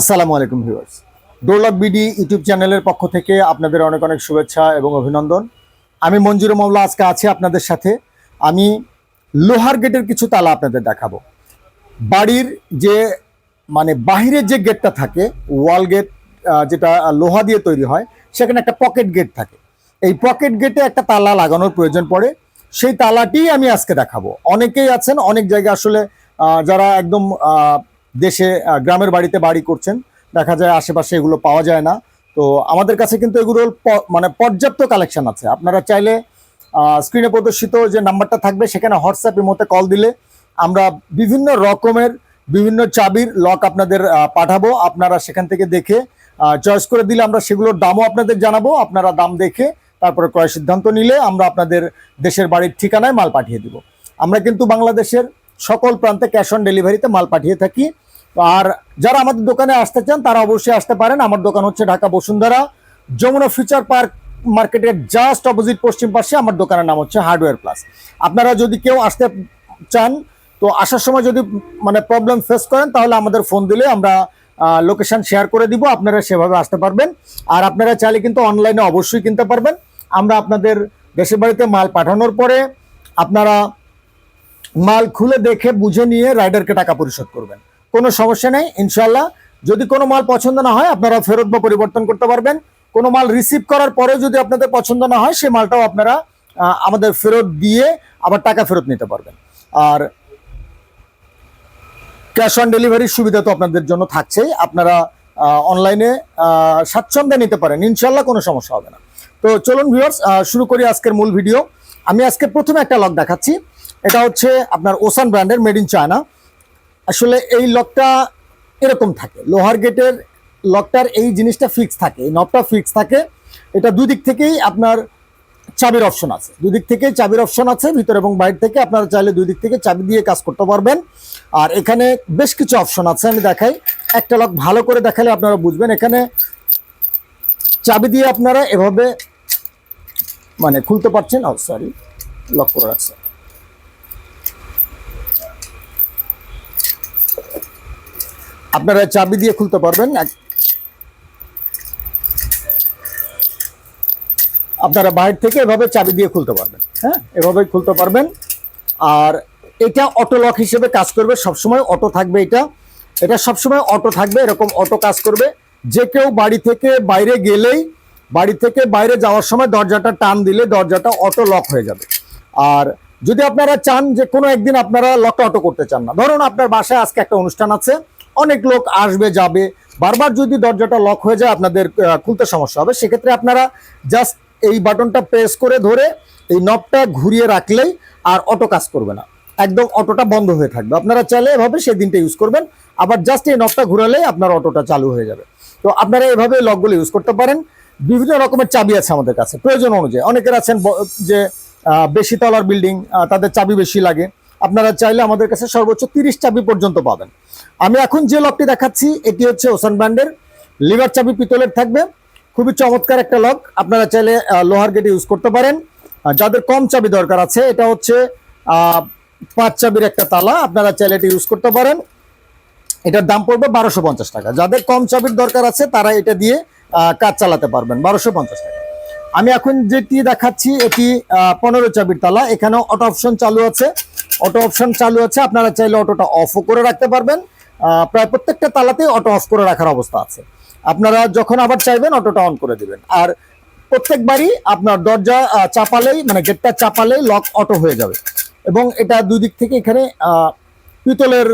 আসসালামু আলাইকুম viewers. Door lock BD YouTube চ্যানেলের পক্ষ থেকে আপনাদের অনেক অনেক শুভেচ্ছা এবং অভিনন্দন। আমি মঞ্জুর মামলা আজকে আছি আপনাদের সাথে। আমি লোহার গেটের কিছু তালা আপনাদের দেখাবো। বাড়ির যে বাহিরের যে গেটটা থাকে, ওয়াল গেট, যেটা লোহা দিয়ে তৈরি হয়, সেখানে একটা পকেট গেট থাকে। এই পকেট গেটে একটা তালা লাগানোর প্রয়োজন পড়ে। সেই তালাটি আমি আজকে দেখাবো। অনেকেই আছেন অনেক জায়গায় আসলে যারা একদম দেশে গ্রামের বাড়িতে বাড়ি করছেন, দেখা যায় আশেপাশে এগুলো পাওয়া যায় না। তো আমাদের কাছে কিন্তু এগুলোর পর্যাপ্ত কালেকশন আছে। আপনারা চাইলে স্ক্রিনে প্রদর্শিত যে নাম্বারটা থাকবে সেখানে হোয়াটসঅ্যাপ ইমোতে কল দিলে আমরা বিভিন্ন রকমের বিভিন্ন চাবির লক আপনাদের পাঠাবো। আপনারা সেখান থেকে দেখে চয়েস করে দিলে আমরা সেগুলোর দামও আপনাদের জানাবো। আপনারা দাম দেখে তারপরে ক্রয় সিদ্ধান্ত নিলে আমরা আপনাদের দেশের বাড়ির ঠিকানায় মাল পাঠিয়ে দিব। আমরা কিন্তু বাংলাদেশের সকল প্রান্তে ক্যাশ অন ডেলিভারিতে মাল পাঠিয়ে থাকি। আর যারা আমাদের দোকানে আসতে চান তারা অবশ্যই আসতে পারেন। আমার দোকান হচ্ছে ঢাকা বসুন্ধরা যমুনা ফিউচার পার্ক মার্কেটের জাস্ট অপোজিট পশ্চিম পাশে। আমার দোকানের নাম হচ্ছে হার্ডওয়্যার প্লাস। আপনারা যদি কেউ আসতে চান তো আসার সময় যদি প্রবলেম ফেস করেন তাহলে আমাদের ফোন দিলে আমরা লোকেশন শেয়ার করে দিব, আপনারা সেভাবে আসতে পারবেন। আর আপনারা চাইলে কিন্তু অনলাইনে অবশ্যই কিনতে পারবেন। আমরা আপনাদের দেশের বাড়িতে মাল পাঠানোর পরে আপনারা মাল খুলে দেখে বুঝে নিয়ে রাইডারকে টাকা পরিশোধ করবেন, কোনো সমস্যা নেই ইনশাল্লাহ। যদি কোনো মাল পছন্দ না হয় আপনারা ফেরত বা পরিবর্তন করতে পারবেন। কোনো মাল রিসিভ করার পরেও যদি আপনাদের পছন্দ না হয় সেই মালটাও আপনারা আমাদের ফেরত দিয়ে আবার টাকা ফেরত নিতে পারবেন। আর ক্যাশ অন ডেলিভারির সুবিধা তো আপনাদের জন্য থাকছেই। আপনারা অনলাইনে স্বাচ্ছন্দ্যে নিতে পারেন, ইনশাল্লাহ কোনো সমস্যা হবে না। তো চলুন ভিউয়ার্স, শুরু করি আজকের মূল ভিডিও। আমি আজকে প্রথমে একটা লক দেখাচ্ছি। এটা হচ্ছে আপনার ওসান ব্র্যান্ডের, মেড ইন চায়না। আসলে এই লকটা এরকম থাকে, লোহার গেটের লকটার এই জিনিসটা ফিক্স থাকে, এই নবটা ফিক্স থাকে। এটা দুই দিক থেকেই আপনার চাবির অপশন আছে, দুই দিক থেকে চাবির অপশন আছে, ভিতর এবং বাইরে থেকে আপনারা চাইলে দুই দিক থেকে চাবি দিয়ে কাজ করতে পারবেন। আর এখানে বেশ কিছু অপশন আছে, আমি দেখাই। একটা লক ভালো করে দেখালে আপনারা বুঝবেন। এখানে চাবি দিয়ে আপনারা এভাবে খুলতে পারছেন। সরি, লক করে রাখছে। আপনারা চাবি দিয়ে খুলতে পারবেন, আপনারা বাইরে থেকে এভাবে চাবি দিয়ে খুলতে পারবেন। হ্যাঁ, এভাবে খুলতে পারবেন। আর এটা অটো লক হিসেবে কাজ করবে, সবসময় অটো থাকবে। এটা সবসময় অটো থাকবে, এরকম অটো কাজ করবে। যে কেউ বাড়ি থেকে বাইরে গেলেই, বাড়ি থেকে বাইরে যাওয়ার সময় দরজাটা টান দিলে দরজাটা অটো লক হয়ে যাবে। আর যদি আপনারা চান যে কোনো একদিন আপনারা লকটা অটো করতে চান না, ধরুন আপনার বাসায় আজকে একটা অনুষ্ঠান আছে, অনেক লোক আসবে যাবে, বারবার যদি দরজাটা লক হয়ে যায় আপনাদের খুলতে সমস্যা হবে। সেক্ষেত্রে আপনারা জাস্ট এই বাটনটা প্রেস করে ধরে এই নবটা ঘুরিয়ে রাখলেই আর অটো কাজ করবে না, একদম অটোটা বন্ধ হয়ে থাকবে। আপনারা চাইলে এভাবে সেই দিনটা ইউজ করবেন, আবার জাস্ট এই নবটা ঘুরালেই আপনার অটোটা চালু হয়ে যাবে। তো আপনারা এভাবে লকগুলো ইউজ করতে পারেন। বিভিন্ন রকমের চাবি আছে আমাদের কাছে প্রয়োজন অনুযায়ী। অনেকের আছেন যে বেশি তলার বিল্ডিং, তাদের চাবি বেশি লাগে। আপনারা চাইলে আমাদের কাছে সর্বোচ্চ 30 চাবি পর্যন্ত পাবেন। আমি এখন যে লকটি দেখাচ্ছি এটি হচ্ছে ওসান ব্র্যান্ডের, লিভার চাবি পিতলের থাকবে, খুবই চমৎকার একটা লক। আপনারা চাইলে লোহার গেটে ইউজ করতে পারেন। যাদের কম চাবি দরকার আছে, এটা হচ্ছে 5 চাবির একটা তালা, আপনারা চাইলে এটা ইউজ করতে পারেন। এটার দাম পড়বে 1250 টাকা। যাদের কম চাবির দরকার আছে তারা এটা দিয়ে কাজ চালাতে পারবেন, 1250 টাকা। আমি এখন যেটি দেখাচ্ছি এটি 15 চাবির তালা। এখানে অটো অপশন চালু আছে, অটো অপশন চালু আছে। আপনারা চাইলে অটোটা অফও করে রাখতে পারবেন। প্রায় প্রত্যেকটা তালাতেই অটো অফ করে রাখার অবস্থা আছে। আপনারা যখন আবার চাইবেন অটোটা অন করে দিবেন। আর প্রত্যেকবারই আপনার দরজা চাপালেই, গেটটা চাপালেই লক অটো হয়ে যাবে। এবং এটা দুই দিক থেকে এখানে পিতলের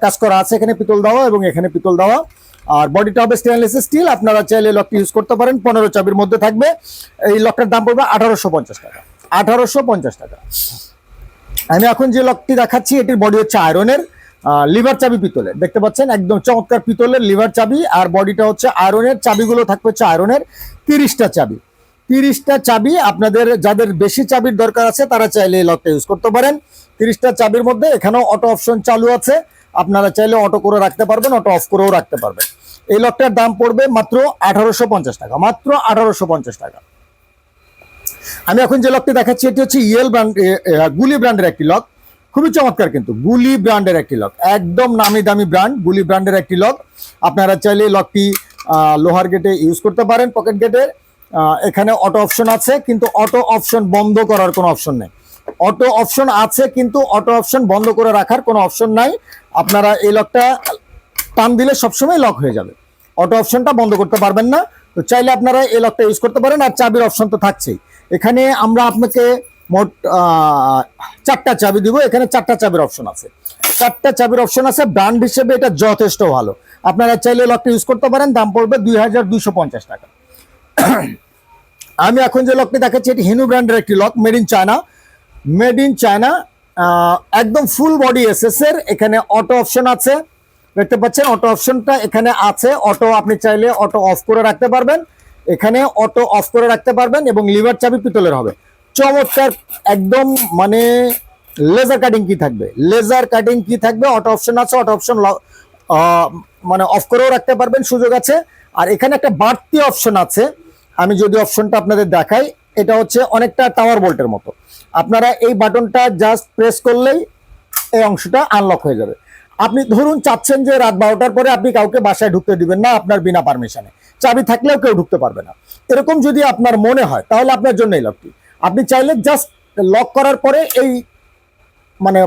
কাজ করা আছে, এখানে পিতল দেওয়া এবং এখানে পিতল দেওয়া। আর বডিটা হবে স্টেনলেস স্টিল। আপনারা চাইলে লকটি ইউজ করতে পারেন। 15 চাবির মধ্যে থাকবে। এই লকটার দাম পড়বে 1850 টাকা, 1850 টাকা। আমি এখন যে লকটি দেখাচ্ছি এটির বডি হচ্ছে আয়রনের, লিভার চাবি পিতলের, দেখতে পাচ্ছেন একদম চমৎকার পিতলের লিভার চাবি। আর বডিটা হচ্ছে আয়রনের, চাবিগুলো থাকবে হচ্ছে আয়রনের। 30টা চাবি, 30টা চাবি। আপনাদের যাদের বেশি চাবির দরকার আছে তারা চাইলে এই লকটা ইউজ করতে পারেন। 30টা চাবির মধ্যে এখানেও অটো অপশন চালু আছে, আপনারা চাইলে অটো করে রাখতে পারবেন, অটো অফ করেও রাখতে পারবেন। এই লকটার দাম পড়বে মাত্র 1850 টাকা, মাত্র 1850 টাকা। আমি এখন যে লকটি দেখাচ্ছি এটি হচ্ছে ইয়েল ব্র্যান্ড, গুলি ব্র্যান্ডের একটি লক। খুবই চমৎকার, কিন্তু গুলি ব্র্যান্ডের একটি লক, একদম নামি দামি ব্র্যান্ড, গুলি ব্র্যান্ডের একটি লক। আপনারা চাইলে লকটি লোহার গেটে ইউজ করতে পারেন, পকেট গেটে। এখানে অটো অপশন আছে, কিন্তু অটো অপশন বন্ধ করার কোনো অপশন নেই। অটো অপশন আছে, কিন্তু অটো অপশন বন্ধ করে রাখার কোনো অপশন নাই। আপনারা এই লকটা টান দিলে সবসময় লক হয়ে যাবে, অটো অপশনটা বন্ধ করতে পারবেন না। তো চাইলে আপনারা এই লকটা ইউজ করতে পারেন। আর চাবির অপশন তো থাকছেই। এখানে আমরা আপনাকে মোট 4টা চাবি দিব। এখানে 4টা চাবির অপশন আছে, 4টা চাবির অপশন আছে। ব্র্যান্ড হিসেবে এটা যথেষ্ট ভালো। আপনারা চাইলে লকটা ইউজ করতে পারেন। দাম পড়বে 2250 টাকা। আমি এখন যে লকটি দেখাচ্ছি এটি হিনু ব্র্যান্ডের একটি lock, made in China. Made in China, একদম ফুল বডি এসএস এর। এখানে অটো অপশন আছে, দেখতে পাচ্ছেন অটো অপশনটা এখানে আছে। অটো আপনি চাইলে অটো অফ করে রাখতে পারবেন, এখানে অটো অফ করে রাখতে পারবেন। এবং লিভার চাবি পিতলের হবে, চমৎকার একদম। মানে লেজার কাটিং কি থাকবে, লেজার কাটিং কি থাকবে। অটো অপশন আছে, অটো অপশন মানে অফ করেও রাখতে পারবেন, সুযোগ আছে। আর এখানে একটা বাড়তি অপশন আছে, আমি যদি অপশনটা আপনাদের দেখাই, এটা হচ্ছে অনেকটা টাওয়ার বোল্টের মতো। আপনারা এই বাটনটা জাস্ট প্রেস করলেই এই অংশটা আনলক হয়ে যাবে। আপনি ধরুন চাচ্ছেন যে রাত 12টার পরে আপনি কাউকে বাসায় ঢুকতে দিবেন না আপনার বিনা পারমিশনে, চাবি থাকলেও কেউ ঢুকতে পারবে না, এরকম যদি আপনার মনে হয় তাহলে আপনার জন্য এই লকটি। আপনি চাইলে জাস্ট লক করার পরে মানে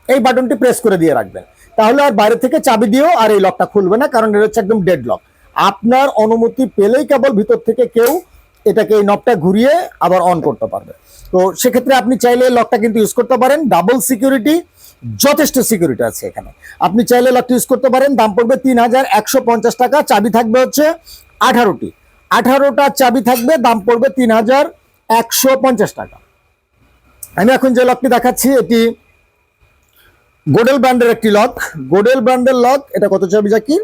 এই বাটনটি প্রেস করে দিয়ে রাখবেন, তাহলে আর বাইরে থেকে চাবি দিয়েও আর এই লকটা খুলবে না, কারণ এটা হচ্ছে একদম ডেড লক। আপনার অনুমতি পেলেই কেবল ভিতর থেকে কেউ এটাকে এই নবটা ঘুরিয়ে আবার অন করতে পারবে। তো সেক্ষেত্রে আপনি চাইলে লকটা কিন্তু ইউজ করতে পারেন। ডাবল সিকিউরিটি, যথেষ্ট সিকিউরিটি আছে এখানে। আপনি চাইলে লকটা ইউজ করতে পারেন। দাম পড়বে 3150 টাকা। চাবি থাকবে হচ্ছে 18টি, 18টা চাবি থাকবে। দাম পড়বে 3150 টাকা। আমি এখন যে লকটি দেখাচ্ছি এটি গোডেল ব্র্যান্ডের একটি লক। গোডেল ব্র্যান্ডের লক, এটা কত চাবি জাকির?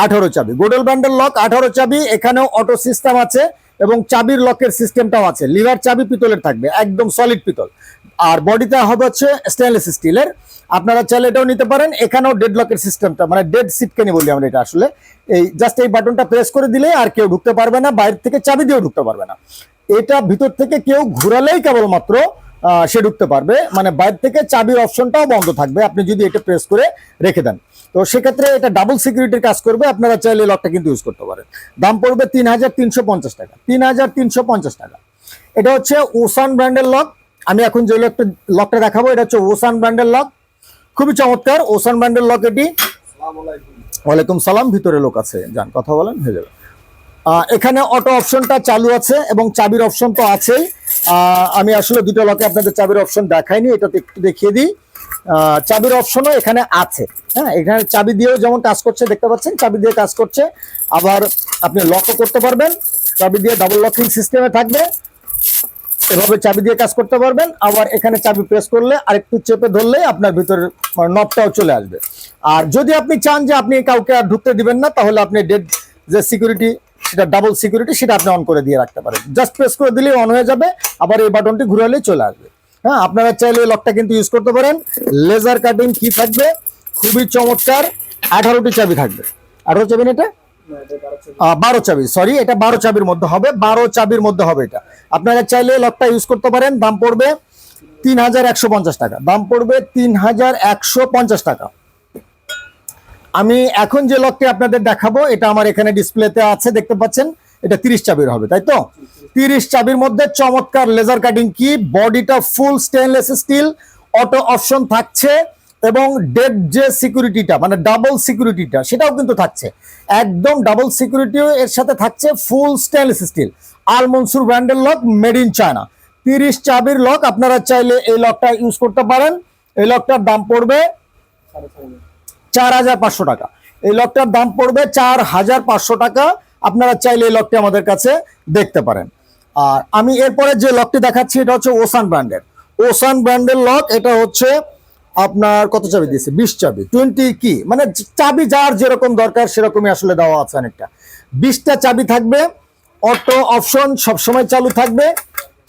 18 চাবি। গোডেল ব্র্যান্ডের লক, 18 চাবি। এখানেও অটো সিস্টেম আছে এবং চাবির লকের সিস্টেমটাও আছে। লিভার চাবি পিতলের থাকবে, একদম সলিড পিতল। আর বডিটা হবে হচ্ছে স্টেনলেস স্টিলের। আপনারা চাইলে এটাও নিতে পারেন। এখানেও ডেড লকের সিস্টেমটা, মানে ডেড সিটকেনি বলি আমরা এটা আসলে। এই জাস্ট এই বাটনটা প্রেস করে দিলে আর কেউ ঢুকতে পারবে না, বাইরে থেকে চাবি দিয়েও ঢুকতে পারবে না। এটা ভিতর থেকে কেউ ঘোরালেই কেবলমাত্র সে ঢুকতে পারবে, মানে বাইরে থেকে চাবির অপশনটাও বন্ধ থাকবে আপনি যদি এটা প্রেস করে রেখে দেন। তো সেক্ষেত্রে এটা ডাবল সিকিউরিটির কাজ করবে। আপনারা চাইলে লকটা কিন্তু ইউজ করতে পারেন। দাম পড়বে 3350 টাকা। 3350 টাকা। এটা হচ্ছে ওসান ব্র্যান্ডের লক। আমি এখন যে লকটা দেখাবো এটা হচ্ছে ওসান ব্র্যান্ডের লক, খুবই চমৎকার। ওসান ব্র্যান্ডের লক এটি। ওয়ালাইকুম সালাম। ভিতরে লোক আছে, যান কথা বলেন, হয়ে যাবে। এখানে অটো অপশনটা চালু আছে এবং চাবির অপশন তো আছেই। আমি আসলে দুটো লকে আপনাদের চাবির অপশন দেখাইনি, এটা একটু দেখিয়ে দিই। চাবির অপশনও এখানে আছে। হ্যাঁ, এখানে চাবি দিয়েও যেমন কাজ করছে দেখতে পাচ্ছেন, চাবি দিয়ে কাজ করছে। আবার আপনি লকও করতে পারবেন, চাবি দিয়ে ডাবল লকিং সিস্টেমে থাকবে, এভাবে চাবি দিয়ে কাজ করতে পারবেন। আবার এখানে চাবি প্রেস করলে আরেকটু চেপে ধরলে আপনার ভিতরে নবটাও চলে আসবে। আর যদি আপনি চান যে আপনি কাউকে আর ঢুকতে দিবেন না, তাহলে আপনি ডেড যে সিকিউরিটি, সেটা ডাবল সিকিউরিটি, সেটা আপনি অন করে দিয়ে রাখতে পারেন। জাস্ট প্রেস করে দিলেই অন হয়ে যাবে, আবার এই বাটনটি ঘুরালেই চলে আসবে। হ্যাঁ, আপনারা চাইলে লকটা কিন্তু ইউজ করতে পারেন। লেজার কাটিং কি থাকবে, খুবই চমৎকার। 18টি চাবি থাকবে। 18 চাবি না এটা? 12 চাবি, সরি, এটা 12 চাবির মধ্যে হবে। 12 চাবির মধ্যে হবে এটা। আপনারা চাইলে লকটা ইউজ করতে পারেন। দাম পড়বে 3150 টাকা। দাম পড়বে 3150 টাকা। আমি এখন যে লকটি আপনাদের দেখাবো এটা আমার এখানে ডিসপ্লেতে আছে, দেখতে পাচ্ছেন। এটা 30 চাবির হবে, তাই তো? 30 চাবির মধ্যে চমৎকার লেজার কাটিং কি, বডিটা ফুল স্টেনলেস স্টিল, অটো অপশন থাকছে এবং ডেড যে সিকিউরিটিটা, মানে ডাবল সিকিউরিটিটা, সেটাও কিন্তু থাকছে। একদম ডাবল সিকিউরিটিও এর সাথে থাকছে, ফুল স্টেনলেস স্টিল। আল মনসুর ব্র্যান্ডের লক, মেড ইন চায়না। 30 চাবির লক। আপনারা চাইলে এই লকটা ইউজ করতে পারেন। এই লকটার দাম পড়বে 4500 টাকা। এই লকটার দাম পড়বে 4500 টাকা। আপনারা চাইলে এই লকটি আমাদের কাছে দেখতে পারেন। আর আমি এরপরে যে লকটি দেখাচ্ছি এটা হচ্ছে ওসান ব্র্যান্ডের। ওসান ব্র্যান্ডের লক। এটা হচ্ছে আপনার কত চাবি দিয়েছে? 20 চাবি, 20 কি, মানে চাবি যার যেরকম দরকার সেরকমই আসলে দেওয়া আছে অনেকটা। 20টা চাবি থাকবে। অটো অপশন সবসময় চালু থাকবে,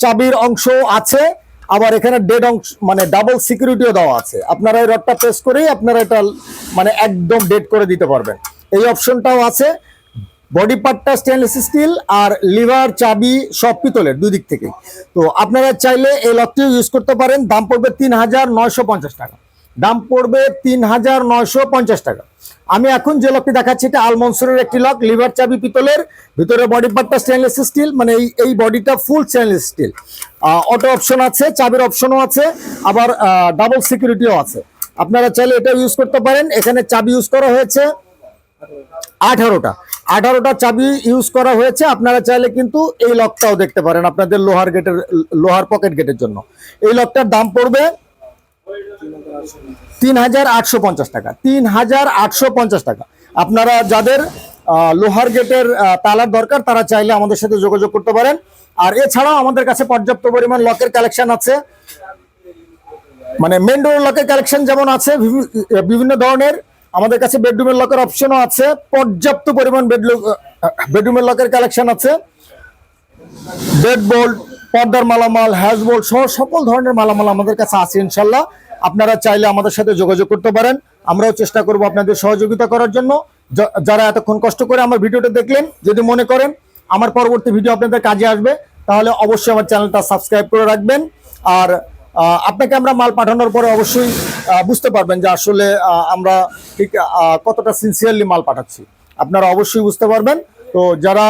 চাবির অংশ আছে। আবার এখানে ডেড অংশ, মানে ডাবল সিকিউরিটিও দেওয়া আছে। আপনারা এই রডটা প্রেস করেই আপনারা এটা মানে একদম ডেড করে দিতে পারবেন, এই অপশনটাও আছে। বডি পার্টটা স্টেনলেস স্টিল, আর লিভার চাবি সব পিতলের দুই দিক থেকে। তো আপনারা চাইলে এই লকটিও ইউজ করতে পারেন। দাম পড়বে ৩,৯৫০ টাকা। দাম পড়বে ৩,৯৫০ টাকা। আমি এখন যে লকটি দেখাচ্ছি এটা আলমনসুরের একটি লক, লিভার চাবি পিতলের, ভিতরে বডি পার্টটা স্টেনলেস স্টিল, মানে এই বডিটা ফুল স্টেনলেস স্টিল। অটো অপশন আছে, চাবির অপশনও আছে, আবার ডাবল সিকিউরিটিও আছে। আপনারা চাইলে এটা ইউজ করতে পারেন। এখানে চাবি ইউজ করা হয়েছে 18টা চাবি ইউজ করা হয়েছে। আপনারা চাইলে কিন্তু এই লকটাও দেখতে পারেন আপনাদের লোহার পকেট গেটের জন্য। এই লকটার দাম পড়বে ৩,৮৫০ টাকা। ৩,৮৫০ টাকা। আপনারা যাদের লোহার গেটের তালার দরকার তারা চাইলে আমাদের সাথে যোগাযোগ করতে পারেন। আর এছাড়াও আমাদের কাছে পর্যাপ্ত পরিমাণ লকের কালেকশন আছে, মানে মেন ডোর লকের কালেকশন যেমন আছে বিভিন্ন ধরনের, আমাদের কাছে বেডরুমের লকের অপশনও আছে। পর্যাপ্ত পরিমাণ বেডরুমের লকের কালেকশন আছে। বেড বোল্ট, পর্দার মালামাল, হ্যাজ বোল্ট সহ সকল ধরনের মালামাল আমাদের কাছে আছে ইনশাল্লাহ। আপনারা চাইলে আমাদের সাথে যোগাযোগ করতে পারেন। আমরাও চেষ্টা করব আপনাদের সহযোগিতা করার জন্য। যারা এতক্ষণ কষ্ট করে আমার ভিডিওটা দেখলেন, যদি মনে করেন আমার পরবর্তী ভিডিও আপনাদের কাজে আসবে, তাহলে অবশ্যই আমার চ্যানেলটা সাবস্ক্রাইব করে রাখবেন। আর আপনাকে আমরা মাল পাঠানোর পরে অবশ্যই বুঝতে পারবেন যে আসলে আমরা ঠিক কতটা সিনসিয়ারলি মাল পাঠাচ্ছি, আপনারা অবশ্যই বুঝতে পারবেন। তো যারা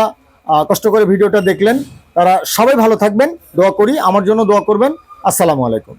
কষ্ট করে ভিডিওটা দেখলেন তারা সবাই ভালো থাকবেন, দোয়া করি, আমার জন্য দোয়া করবেন। আসসালামু আলাইকুম।